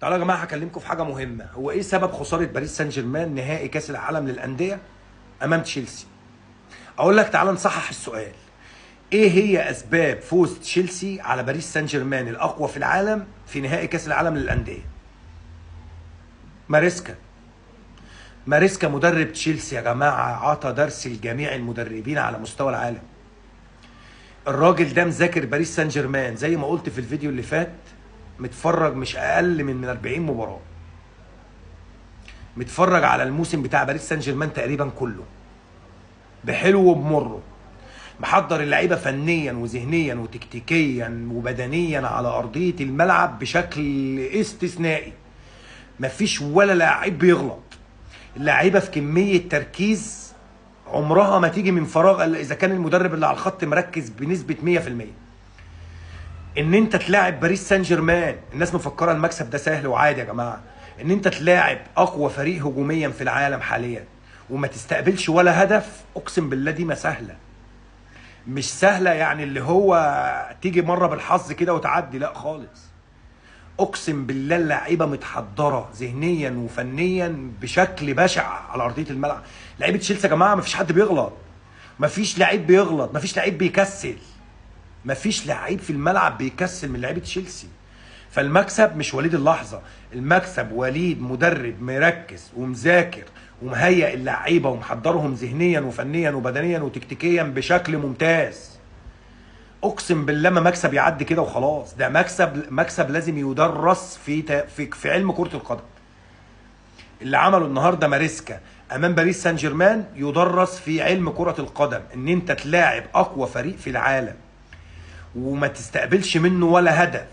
تعالوا يا جماعه هكلمكم في حاجه مهمه. هو ايه سبب خساره باريس سان جيرمان نهائي كاس العالم للانديه امام تشيلسي؟ اقول لك تعالى نصحح السؤال. ايه هي اسباب فوز تشيلسي على باريس سان جيرمان الاقوى في العالم في نهائي كاس العالم للانديه؟ ماريسكا. ماريسكا مدرب تشيلسي يا جماعه عطى درس لجميع المدربين على مستوى العالم. الراجل ده مذاكر باريس سان جيرمان زي ما قلت في الفيديو اللي فات، متفرج مش اقل من 40 مباراه، متفرج على الموسم بتاع باريس سان جيرمان تقريبا كله بحلو وبمره، محضر اللعيبه فنيا وذهنيا وتكتيكيا وبدنيا على ارضيه الملعب بشكل استثنائي. مفيش ولا لاعب بيغلط، اللعيبه في كميه تركيز عمرها ما تيجي من فراغ الا اذا كان المدرب اللي على الخط مركز بنسبه 100%. ان انت تلاعب باريس سان جيرمان، الناس مفكره المكسب ده سهل وعادي يا جماعه. ان انت تلاعب اقوى فريق هجوميا في العالم حاليا وما تستقبلش ولا هدف، اقسم بالله دي ما سهله. مش سهله يعني اللي هو تيجي مره بالحظ كده وتعدي، لا خالص. اقسم بالله اللعيبه متحضره ذهنيا وفنيا بشكل بشع على ارضيه الملعب. لعيبه تشيلسي يا جماعه مفيش حد بيغلط، مفيش لعيب بيغلط، مفيش لعيب بيكسل، مفيش لعيب في الملعب بيكسل من لعيبه تشيلسي. فالمكسب مش وليد اللحظه، المكسب وليد مدرب مركز ومذاكر ومهيئ اللعيبه ومحضرهم ذهنيا وفنيا وبدنيا وتكتيكيا بشكل ممتاز. اقسم بالله ما مكسب يعدي كده وخلاص، ده مكسب لازم يدرس في علم كره القدم. اللي عمله النهارده ماريسكا امام باريس سان جيرمان يدرس في علم كره القدم، ان انت تلاعب اقوى فريق في العالم وما تستقبلش منه ولا هدف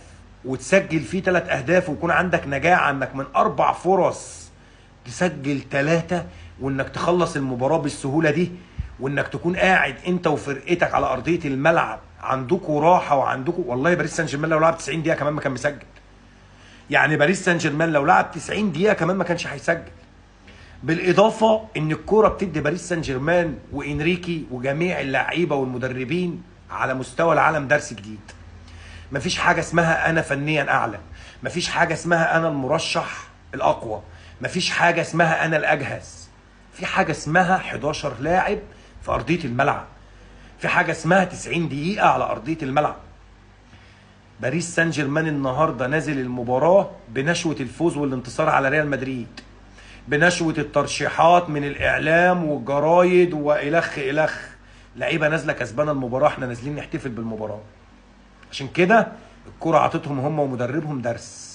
وتسجل فيه 3 اهداف ويكون عندك نجاعه انك من 4 فرص تسجل 3، وانك تخلص المباراه بالسهوله دي، وانك تكون قاعد انت وفرقتك على ارضيه الملعب عندكوا راحه وعندكوا. والله باريس سان جيرمان لو لعب 90 دقيقه كمان ما كان مسجل. يعني باريس سان جيرمان لو لعب 90 دقيقه كمان ما كانش هيسجل. بالاضافه ان الكوره بتدي باريس سان جيرمان وانريكي وجميع اللعيبه والمدربين على مستوى العالم درس جديد. مفيش حاجه اسمها انا فنيا اعلى، مفيش حاجه اسمها انا المرشح الاقوى، مفيش حاجه اسمها انا الاجهز. في حاجه اسمها 11 لاعب في ارضيه الملعب، في حاجه اسمها 90 دقيقه على ارضيه الملعب. باريس سان جيرمان النهارده نازل المباراه بنشوه الفوز والانتصار على ريال مدريد، بنشوه الترشيحات من الاعلام والجرايد والخ الخ. لعيبه نازله كسبانه المباراه، احنا نازلين نحتفل بالمباراه. عشان كده الكرة عطتهم هم ومدربهم درس.